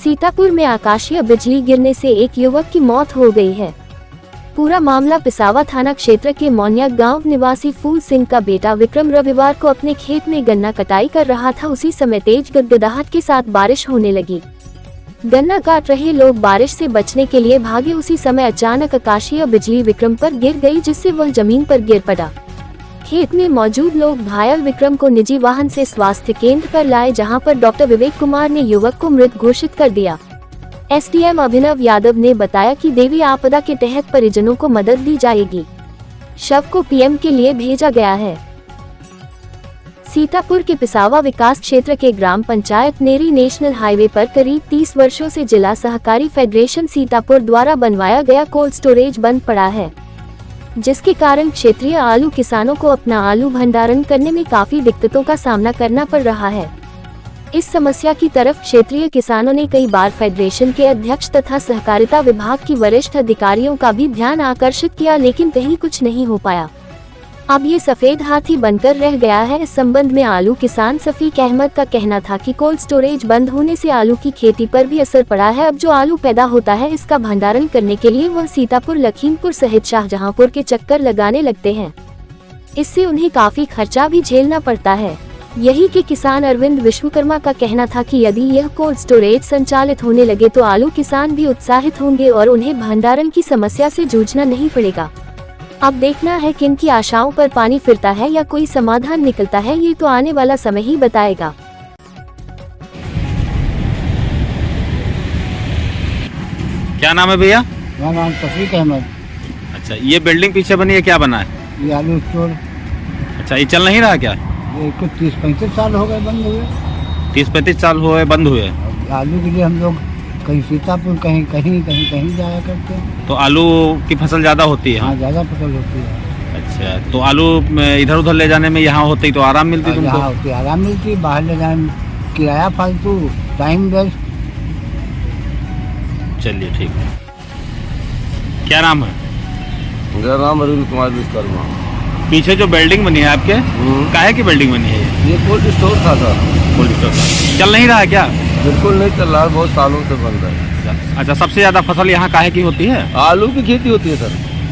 सीतापुर में आकाशीय बिजली गिरने से एक युवक की मौत हो गई है। पूरा मामला पिसावा थाना क्षेत्र के मोनिया गांव निवासी फूल सिंह का बेटा विक्रम रविवार को अपने खेत में गन्ना कटाई कर रहा था। उसी समय तेज गड़गड़ाहट के साथ बारिश होने लगी। गन्ना काट रहे लोग बारिश से बचने के लिए भागे। उसी समय अचानक आकाशीय बिजली विक्रम पर गिर गई, जिससे वह जमीन पर गिर पड़ा। खेत में मौजूद लोग घायल विक्रम को निजी वाहन से स्वास्थ्य केंद्र पर लाए, जहां पर डॉक्टर विवेक कुमार ने युवक को मृत घोषित कर दिया। एसडीएम अभिनव यादव ने बताया कि देवी आपदा के तहत परिजनों को मदद दी जाएगी। शव को पीएम के लिए भेजा गया है। सीतापुर के पिसावा विकास क्षेत्र के ग्राम पंचायत नेरी नेशनल हाईवे पर करीब 30 वर्षों से जिला सहकारी फेडरेशन सीतापुर द्वारा बनवाया गया कोल्ड स्टोरेज बंद पड़ा है, जिसके कारण क्षेत्रीय आलू किसानों को अपना आलू भंडारण करने में काफी दिक्कतों का सामना करना पड़ रहा है। इस समस्या की तरफ क्षेत्रीय किसानों ने कई बार फेडरेशन के अध्यक्ष तथा सहकारिता विभाग की वरिष्ठ अधिकारियों का भी ध्यान आकर्षित किया, लेकिन कहीं कुछ नहीं हो पाया। अब ये सफेद हाथी बनकर रह गया है। इस संबंध में आलू किसान सफीक अहमद का कहना था कि कोल्ड स्टोरेज बंद होने से आलू की खेती पर भी असर पड़ा है। अब जो आलू पैदा होता है, इसका भंडारण करने के लिए वह सीतापुर, लखीमपुर सहित शाहजहांपुर के चक्कर लगाने लगते हैं। इससे उन्हें काफी खर्चा भी झेलना पड़ता है। यही के किसान अरविंद विश्वकर्मा का कहना था कि यदि यह कोल्ड स्टोरेज संचालित होने लगे तो आलू किसान भी उत्साहित होंगे और उन्हें भंडारण की समस्या से जूझना नहीं पड़ेगा। अब देखना है कि इनकी आशाओं पर पानी फिरता है या कोई समाधान निकलता है, ये तो आने वाला समय ही बताएगा। क्या नाम है भैया? मेरा नाम सफीक अहमद। अच्छा, ये बिल्डिंग पीछे बनी है, क्या बना है? ये आलू स्टोर। अच्छा, ये चल नहीं रहा क्या? ये कुछ 30-35 साल हो गए बंद हुए। 30-35 साल हुए बंद हुए। आलू के लिए हम लोग कहीं सीतापुर, कहीं कहीं कहीं कहीं जाया करते हैं। तो आलू की फसल ज्यादा होती है? हाँ, ज़्यादा फसल होती है। अच्छा, तो आलू इधर उधर ले जाने में यहाँ होती तो आराम मिलती तुमको? यहाँ होती आराम मिलती, बाहर ले जाने में किराया फालतू, टाइम वेस्ट। चलिए ठीक है। क्या नाम है? मेरा नाम अरविंद कुमार विश्वकर्मा। पीछे जो बिल्डिंग बनी है आपके, काहे की बिल्डिंग बनी है? ये कोल्ड स्टोर था सर। कोल्ड स्टोर चल नहीं रहा है क्या? बिल्कुल नहीं चल रहा, बहुत सालों से बंद है। अच्छा, सबसे ज्यादा फसल यहाँ काहे की होती है? आलू की खेती होती है सर।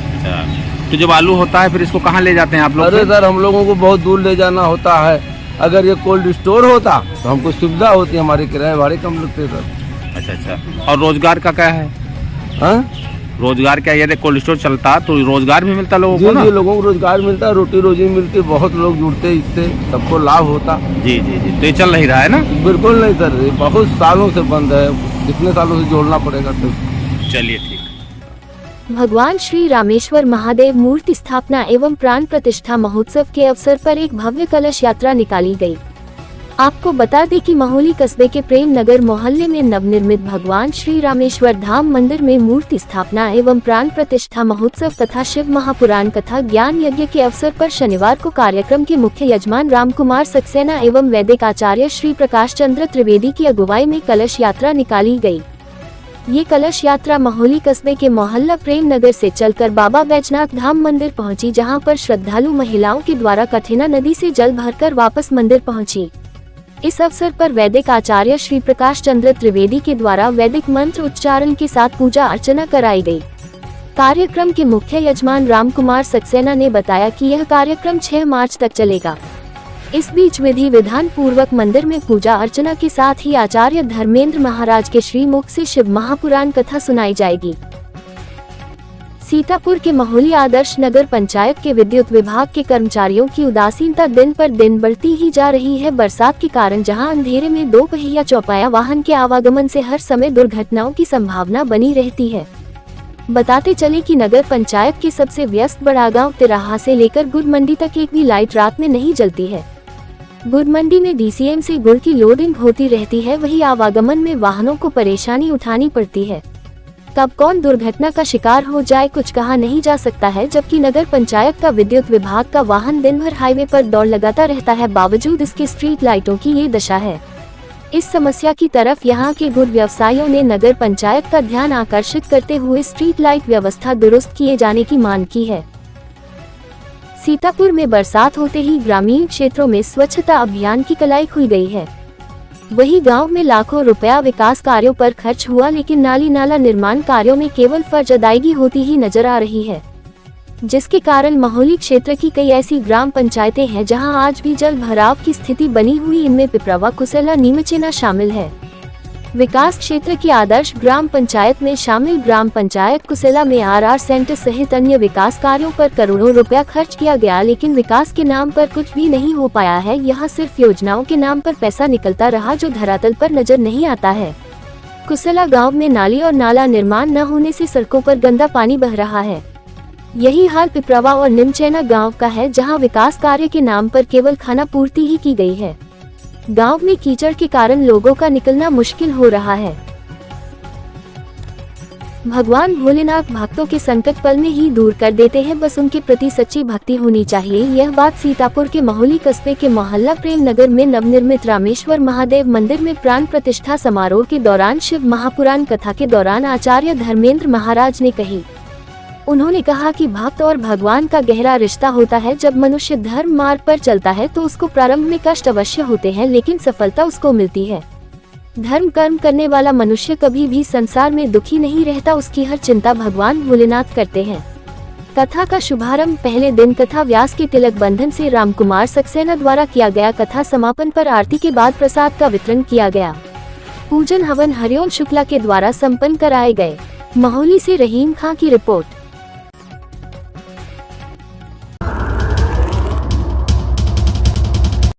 अच्छा, तो जब आलू होता है फिर इसको कहाँ ले जाते हैं आप लोग? अरे सर, हम लोगों को बहुत दूर ले जाना होता है। अगर ये कोल्ड स्टोर होता तो हमको सुविधा होती, हमारे किराए भाड़े कम लगते सर। अच्छा, और रोजगार का क्या है? हाँ, रोजगार क्या, यदि कोल्ड स्टोर चलता तो रोजगार भी मिलता लोगों को ना? जी, लोगों को रोजगार मिलता है, रोटी रोजी मिलती, बहुत लोग जुड़ते, इससे सबको लाभ होता। जी जी जी, तो ये चल नहीं रहा है ना? बिल्कुल नहीं सर, ये बहुत सालों से बंद है। कितने सालों से जोड़ना पड़ेगा तो। चलिए ठीक। भगवान श्री रामेश्वर महादेव मूर्ति स्थापना एवं प्राण प्रतिष्ठा महोत्सव के अवसर पर एक भव्य कलश यात्रा निकाली गई। आपको बता दें कि महोली कस्बे के प्रेम नगर मोहल्ले में नवनिर्मित भगवान श्री रामेश्वर धाम मंदिर में मूर्ति स्थापना एवं प्राण प्रतिष्ठा महोत्सव तथा शिव महापुराण कथा ज्ञान यज्ञ के अवसर पर शनिवार को कार्यक्रम के मुख्य यजमान रामकुमार सक्सेना एवं वैदिक आचार्य श्री प्रकाश चंद्र त्रिवेदी की अगुवाई में कलश यात्रा निकाली गयी। ये कलश यात्रा महोली कस्बे के मोहल्ला प्रेम नगर से चलकर बाबा बैजनाथ धाम मंदिर पहुंची, जहां पर श्रद्धालु महिलाओं के द्वारा कठिना नदी से जल भरकर वापस मंदिर पहुंची। इस अवसर पर वैदिक आचार्य श्री प्रकाश चंद्र त्रिवेदी के द्वारा वैदिक मंत्र उच्चारण के साथ पूजा अर्चना कराई गई। कार्यक्रम के मुख्य यजमान रामकुमार सक्सेना ने बताया कि यह कार्यक्रम 6 मार्च तक चलेगा। इस बीच विधि विधान पूर्वक मंदिर में पूजा अर्चना के साथ ही आचार्य धर्मेंद्र महाराज के श्रीमुख से शिव महापुराण कथा सुनाई जाएगी। सीतापुर के महोली आदर्श नगर पंचायत के विद्युत विभाग के कर्मचारियों की उदासीनता दिन पर दिन बढ़ती ही जा रही है। बरसात के कारण जहां अंधेरे में 2 पहिया चौपाया वाहन के आवागमन से हर समय दुर्घटनाओं की संभावना बनी रहती है। बताते चले कि नगर पंचायत के सबसे व्यस्त बड़ागांव तिराहा से लेकर गुड़ मंडी तक एक भी लाइट रात में नहीं जलती है। गुड़ मंडी में डीसीएम से गुड़ की लोडिंग होती रहती है, वही आवागमन में वाहनों को परेशानी उठानी पड़ती है। कब कौन दुर्घटना का शिकार हो जाए कुछ कहा नहीं जा सकता है, जबकि नगर पंचायत का विद्युत विभाग का वाहन दिन भर हाईवे पर दौड़ लगाता रहता है। बावजूद इसके स्ट्रीट लाइटों की ये दशा है। इस समस्या की तरफ यहाँ के गुड़ व्यवसायियों ने नगर पंचायत का ध्यान आकर्षित करते हुए स्ट्रीट लाइट व्यवस्था दुरुस्त किए जाने की मांग की है। सीतापुर में बरसात होते ही ग्रामीण क्षेत्रों में स्वच्छता अभियान की कलाई खुल गई है। वही गांव में लाखों रुपया विकास कार्यों पर खर्च हुआ, लेकिन नाली नाला निर्माण कार्यों में केवल फर्ज अदायगी होती ही नजर आ रही है, जिसके कारण महोली क्षेत्र की कई ऐसी ग्राम पंचायतें हैं जहां आज भी जल भराव की स्थिति बनी हुई। इनमें पिपरावा, कुसेला, नीमचेना शामिल है। विकास क्षेत्र की आदर्श ग्राम पंचायत में शामिल ग्राम पंचायत कुसेला में आरआर सेंटर सहित अन्य विकास कार्यों पर करोड़ों रुपया खर्च किया गया, लेकिन विकास के नाम पर कुछ भी नहीं हो पाया है। यहाँ सिर्फ योजनाओं के नाम पर पैसा निकलता रहा जो धरातल पर नजर नहीं आता है। कुसेला गांव में नाली और नाला निर्माण न होने से सड़कों पर गंदा पानी बह रहा है। यही हाल पिपरावा और नीमचेना गाँव का है, जहाँ विकास कार्य के नाम पर केवल खाना पूर्ति ही की गई है। गांव में कीचड़ के कारण लोगों का निकलना मुश्किल हो रहा है। भगवान भोलेनाथ भक्तों के संकट पल में ही दूर कर देते हैं, बस उनके प्रति सच्ची भक्ति होनी चाहिए। यह बात सीतापुर के महोली कस्बे के मोहल्ला प्रेम नगर में नवनिर्मित रामेश्वर महादेव मंदिर में प्राण प्रतिष्ठा समारोह के दौरान शिव महापुराण कथा के दौरान आचार्य धर्मेंद्र महाराज ने कही। उन्होंने कहा कि भक्त और भगवान का गहरा रिश्ता होता है। जब मनुष्य धर्म मार्ग पर चलता है तो उसको प्रारंभ में कष्ट अवश्य होते हैं, लेकिन सफलता उसको मिलती है। धर्म कर्म करने वाला मनुष्य कभी भी संसार में दुखी नहीं रहता, उसकी हर चिंता भगवान भोलेनाथ करते हैं। कथा का शुभारंभ पहले दिन कथा व्यास के तिलक बंधन से रामकुमार सक्सेना द्वारा किया गया। कथा समापन पर आरती के बाद प्रसाद का वितरण किया गया। पूजन हवन हरिओम शुक्ला के द्वारा संपन्न कराए गए। महोली से रहीम खां की रिपोर्ट।